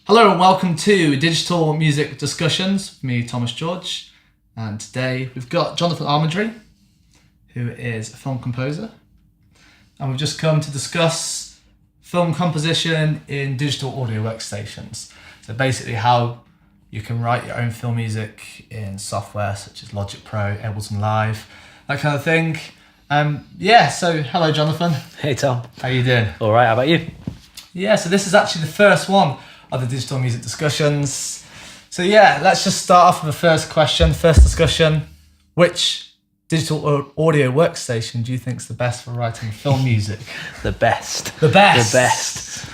Hello and welcome to Digital Music Discussions with me, Thomas George. And today we've got Jonathan Armandary, who is a film composer. And we've just come to discuss film composition in digital audio workstations. So basically how you can write your own film music in software such as Logic Pro, Ableton Live, that kind of thing. So hello Jonathan. Hey Tom. How you doing? All right, how about you? Yeah, so this is actually the first one of the digital music discussions. So yeah, let's just start off with the first question, first discussion. Which digital audio workstation do you think is the best for writing film music? The best. The best. The best.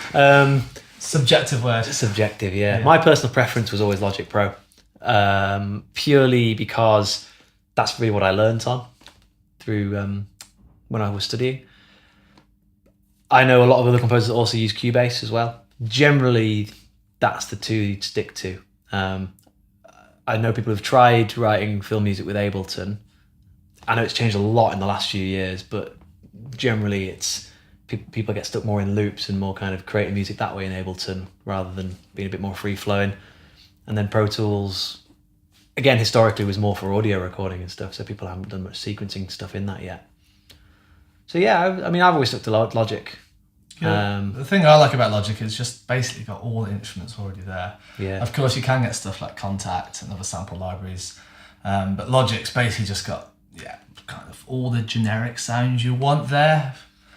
Subjective word. Subjective, yeah. My personal preference was always Logic Pro, purely because that's really what I learned on through when I was studying. I know a lot of other composers also use Cubase as well. Generally, that's the two you'd stick to. I know people have tried writing film music with Ableton. I know it's changed a lot in the last few years, but generally it's people get stuck more in loops and more kind of creating music that way in Ableton rather than being a bit more free-flowing. And then Pro Tools, again, historically was more for audio recording and stuff, so people haven't done much sequencing stuff in that yet. So yeah, I've always stuck to Logic. The thing I like about Logic is just basically got all the instruments already there. Yeah. Of course, you can get stuff like Contact and other sample libraries, but Logic's basically just got kind of all the generic sounds you want there.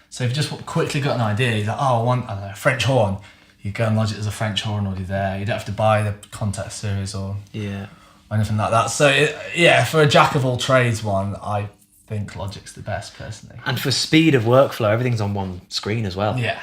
So if you just quickly got an idea, you're like, I want a French horn. You go and Logic, there's a French horn already there. You don't have to buy the Contact series or anything like that. So for a jack of all trades one, I think Logic's the best personally. And for speed of workflow, everything's on one screen as well. Yeah.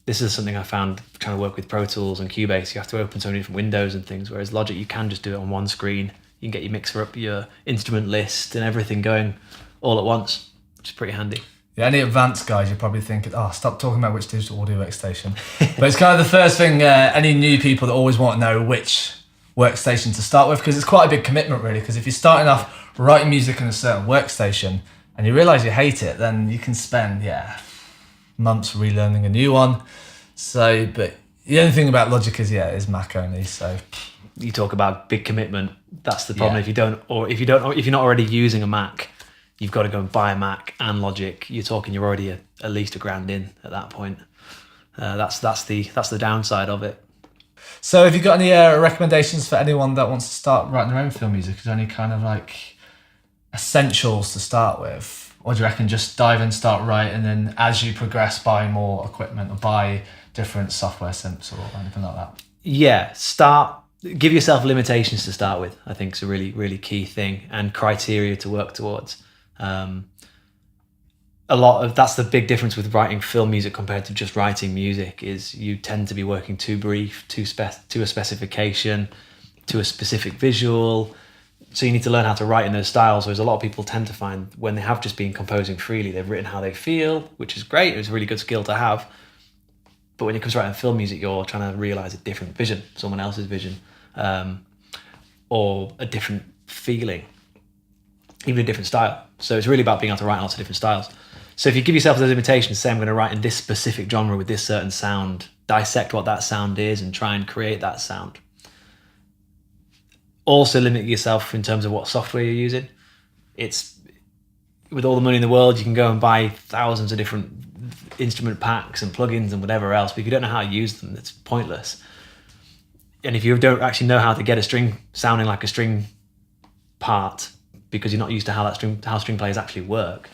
This is something I found trying to work with Pro Tools and Cubase. You have to open so many different windows and things, whereas Logic, you can just do it on one screen. You can get your mixer up, your instrument list and everything going all at once, which is pretty handy. Yeah, any advanced guys, you're probably thinking, stop talking about which digital audio workstation. But it's kind of the first thing, any new people that always want to know which workstation to start with, because it's quite a big commitment really, because if you're starting off writing music in a certain workstation and you realise you hate it, then you can spend months relearning a new one. So, but the only thing about Logic is Mac only. So you talk about big commitment. That's the problem. Yeah. If you're not already using a Mac, you've got to go and buy a Mac and Logic. You're already at least $1,000 in at that point. That's the downside of it. So have you got any recommendations for anyone that wants to start writing their own film music? Is there any kind of like essentials to start with? Or do you reckon just dive in, start writing, and then as you progress, buy more equipment or buy different software synths or anything like that? Yeah, give yourself limitations to start with, I think is a really, really key thing, and criteria to work towards. That's the big difference with writing film music compared to just writing music, is you tend to be working too brief, to a specification, to a specific visual. So you need to learn how to write in those styles, whereas a lot of people tend to find when they have just been composing freely, they've written how they feel, which is great. It's a really good skill to have. But when it comes to writing film music, you're trying to realise a different vision, someone else's vision, or a different feeling, even a different style. So it's really about being able to write in lots of different styles. So if you give yourself those limitations, say I'm going to write in this specific genre with this certain sound, dissect what that sound is and try and create that sound. Also limit yourself in terms of what software you're using. It's with all the money in the world, you can go and buy thousands of different instrument packs and plugins and whatever else, but if you don't know how to use them, it's pointless. And if you don't actually know how to get a string sounding like a string part, because you're not used to how string players actually work,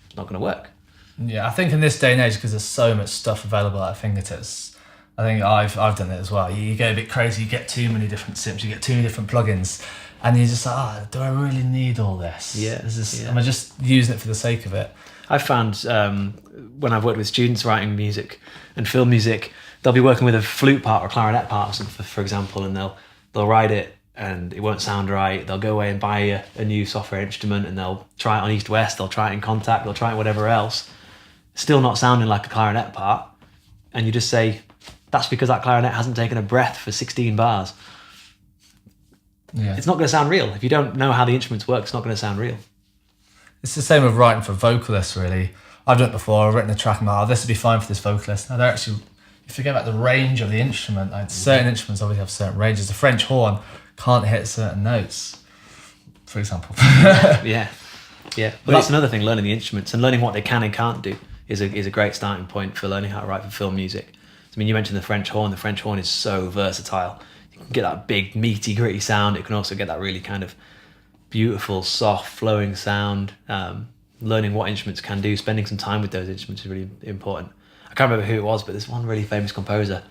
it's not going to work. Yeah, I think in this day and age, because there's so much stuff available at our fingertips, I think I've done it as well. You go a bit crazy, you get too many different synths, you get too many different plugins, and you're just like, do I really need all this? Am I just using it for the sake of it? I've found when I've worked with students writing music and film music, they'll be working with a flute part or a clarinet part or something, for example, and they'll write it and it won't sound right. They'll go away and buy a new software instrument and they'll try it on East West, they'll try it in Contact, they'll try it whatever else, still not sounding like a clarinet part. And you just say, that's because that clarinet hasn't taken a breath for 16 bars. Yeah. It's not going to sound real. If you don't know how the instruments work, it's not going to sound real. It's the same with writing for vocalists, really. I've done it before. I've written a track and this would be fine for this vocalist. Now they're actually you forget about the range of the instrument. Like certain instruments obviously have certain ranges. The French horn can't hit certain notes, for example. Yeah. But that's another thing, learning the instruments and learning what they can and can't do is a great starting point for learning how to write for film music. I mean, you mentioned the French horn. The French horn is so versatile. You can get that big, meaty, gritty sound. It can also get that really kind of beautiful, soft, flowing sound. Learning what instruments can do, spending some time with those instruments is really important. I can't remember who it was, but there's one really famous composer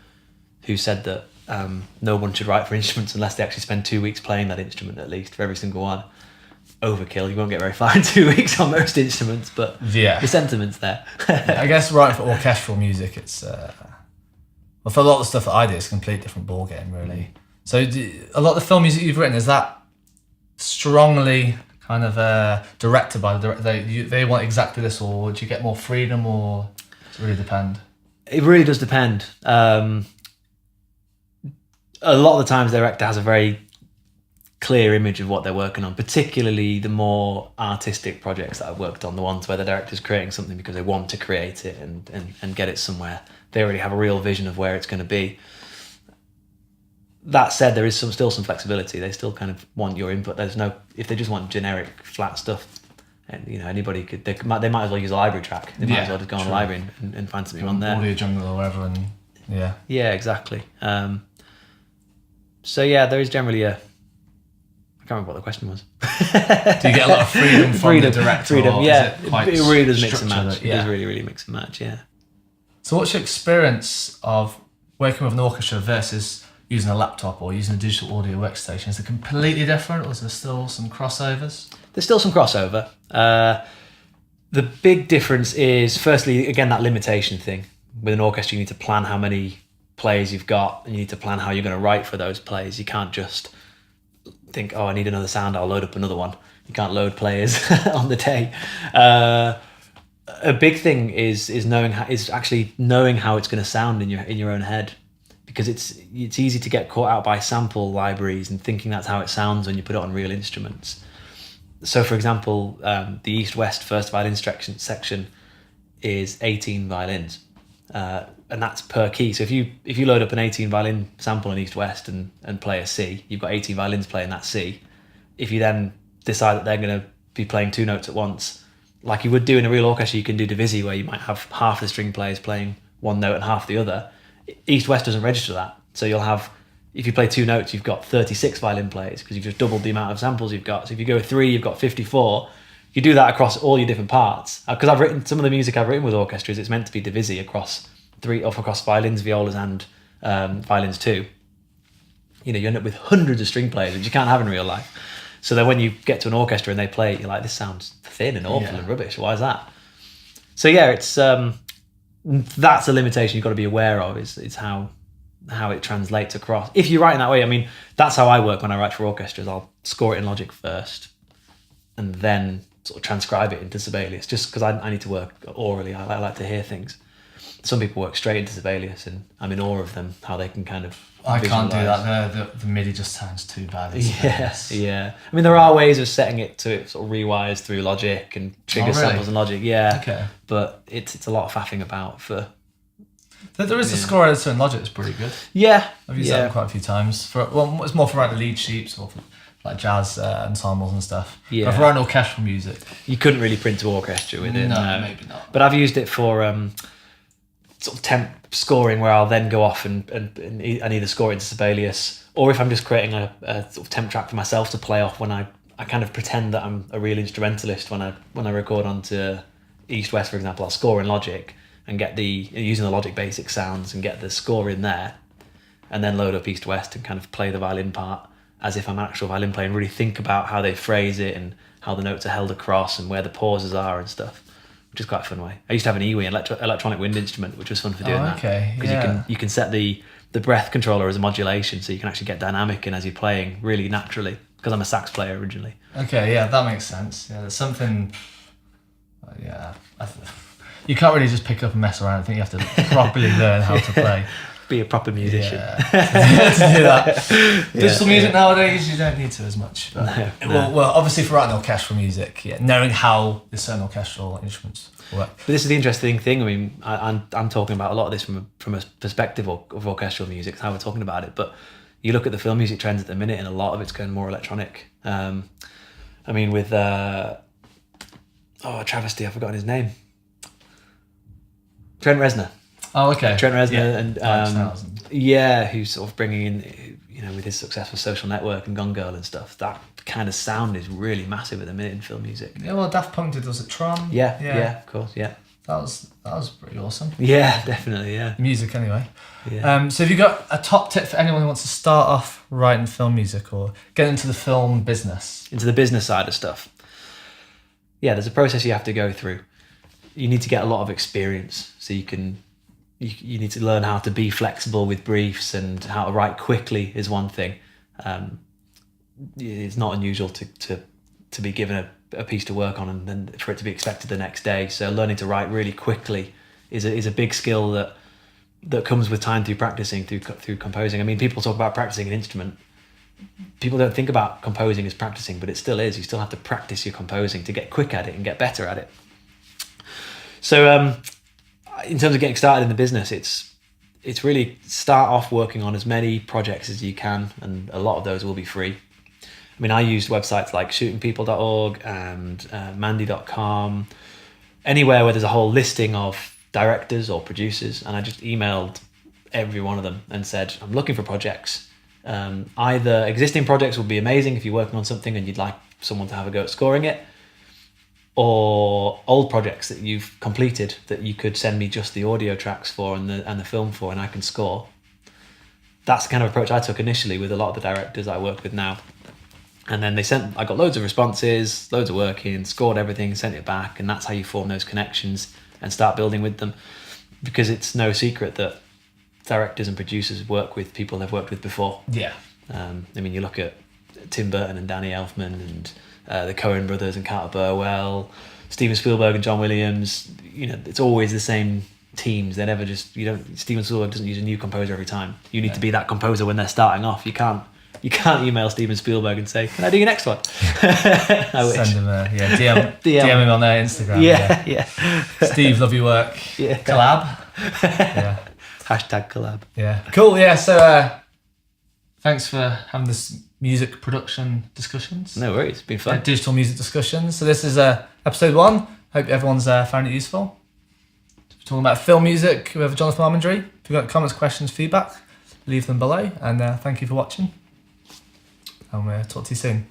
who said that no one should write for instruments unless they actually spend 2 weeks playing that instrument at least for every single one. Overkill. You won't get very far in 2 weeks on most instruments, but the sentiment's there. I guess writing for orchestral music, it's well, for a lot of the stuff that I do, it's a complete different ball game, really. So a lot of the film music you've written, is that strongly kind of directed by the director? They want exactly this, or do you get more freedom, or does it really depend? It really does depend. A lot of the times the director has a very clear image of what they're working on, particularly the more artistic projects that I've worked on, the ones where the director's creating something because they want to create it and get it somewhere. They already have a real vision of where it's going to be. That said, there is still some flexibility. They still kind of want your input. If they just want generic flat stuff, and anybody could, they might as well use a library track. They might as well just go on a library and find something on there. Audio Jungle or whatever, and yeah, exactly. So yeah, there is generally I can't remember what the question was. Do you get a lot of freedom from the director? Freedom, yeah. It really does mix and structured? match. It does really mix and match, yeah. So what's your experience of working with an orchestra versus using a laptop or using a digital audio workstation? Is it completely different, or is there still some crossovers? There's still some crossover. The big difference is, firstly, again, that limitation thing. With an orchestra, you need to plan how many plays you've got, and you need to plan how you're going to write for those plays. You can't just think, I need another sound, I'll load up another one. You can't load players on the day. A big thing is actually knowing how it's going to sound in your own head, because it's easy to get caught out by sample libraries and thinking that's how it sounds when you put it on real instruments. So, for example, the East-West first violin section is 18 violins, and that's per key. So if you load up an 18 violin sample in East-West and play a C, you've got 18 violins playing that C. If you then decide that they're going to be playing two notes at once, like you would do in a real orchestra, you can do divisi, where you might have half the string players playing one note and half the other. East-West doesn't register that. So you'll have, if you play two notes, you've got 36 violin players, because you've just doubled the amount of samples you've got. So if you go with 3, you've got 54. You do that across all your different parts. Because I've written, some of the music I've written with orchestras, it's meant to be divisi across violins, violas, and violins too. You end up with hundreds of string players, which you can't have in real life. So then when you get to an orchestra and they play it, you're like, this sounds thin and awful and rubbish. Why is that? So yeah, it's that's a limitation you've got to be aware of, is how it translates across. If you write in that way, I mean, that's how I work when I write for orchestras. I'll score it in Logic first and then sort of transcribe it into Sibelius, just because I need to work orally. I like to hear things. Some people work straight into Sibelius, and I'm in awe of them, how they can kind of I can't do that. The MIDI just sounds too bad. Yeah. I mean, there are ways of setting it to it sort of rewires through Logic and trigger samples in Logic. Yeah. Okay. But it's a lot of faffing about for. There is a score editor in Logic that's pretty good. Yeah. I've used that quite a few times. It's more for writing lead sheets or for like jazz ensembles and stuff. Yeah. But for writing orchestral music, you couldn't really print to orchestra with it. No, maybe not. But I've used it for sort of temp scoring, where I'll then go off and either score it into Sibelius, or if I'm just creating a sort of temp track for myself to play off, when I kind of pretend that I'm a real instrumentalist when I record onto East-West, for example. I'll score in Logic and get using the Logic basic sounds and get the score in there, and then load up East-West and kind of play the violin part as if I'm an actual violin player, and really think about how they phrase it and how the notes are held across and where the pauses are and stuff, which is quite a fun way. I used to have an EWI, electronic wind instrument, which was fun for doing that. Okay, because you can set the breath controller as a modulation, so you can actually get dynamic in as you're playing really naturally, because I'm a sax player originally. Okay, yeah, that makes sense. Yeah, there's something... you can't really just pick up and mess around. I think you have to properly learn how to play. Be a proper musician. Yeah. To do that. Digital music nowadays, you don't need to as much. But, no. Well, obviously for writing orchestral music, knowing how the certain orchestral instruments What? But this is the interesting thing. I mean, I'm talking about a lot of this from a perspective of orchestral music, how we're talking about it. But you look at the film music trends at the minute, and a lot of it's going more electronic. I mean, with travesty, I've forgotten his name. Trent Reznor. Oh, okay. Trent Reznor, yeah. And who's sort of bringing in, with his successful Social Network and Gone Girl and stuff. That kind of sound is really massive at the minute in film music. Yeah, well, Daft Punk did, was it Tron? Yeah, of course, yeah. That was pretty awesome. Yeah, definitely, yeah. Music, anyway. Yeah. So have you got a top tip for anyone who wants to start off writing film music or get into the film business? Into the business side of stuff. Yeah, there's a process you have to go through. You need to get a lot of experience, so you need to learn how to be flexible with briefs, and how to write quickly is one thing. It's not unusual to be given a piece to work on and then for it to be expected the next day. So learning to write really quickly is a big skill that comes with time through practicing, through composing. I mean, people talk about practicing an instrument. People don't think about composing as practicing, but it still is. You still have to practice your composing to get quick at it and get better at it. So in terms of getting started in the business, it's really start off working on as many projects as you can, and a lot of those will be free. I mean, I used websites like shootingpeople.org and mandy.com, anywhere where there's a whole listing of directors or producers, and I just emailed every one of them and said, I'm looking for projects. Either existing projects would be amazing if you're working on something and you'd like someone to have a go at scoring it, or old projects that you've completed that you could send me just the audio tracks for and the film for, and I can score. That's the kind of approach I took initially with a lot of the directors I work with now. And then I got loads of responses, loads of work in, scored everything, sent it back, and that's how you form those connections and start building with them. Because it's no secret that directors and producers work with people they've worked with before. Yeah. I mean, you look at Tim Burton and Danny Elfman and the Coen brothers and Carter Burwell, Steven Spielberg and John Williams. It's always the same teams. They never just, Steven Spielberg doesn't use a new composer every time. You need to be that composer when they're starting off. You can't email Steven Spielberg and say, can I do your next one? I wish. Send him DM him on their Instagram. Yeah. Steve, love your work. Yeah. Collab. Yeah. #collab. Yeah. Cool. Yeah. So thanks for having this music production discussions. No worries. It's been fun. Digital music discussions. So this is episode 1. Hope everyone's found it useful. We're talking about film music with Jonathan Armandary. If you've got comments, questions, feedback, leave them below. And thank you for watching. And we'll talk to you soon.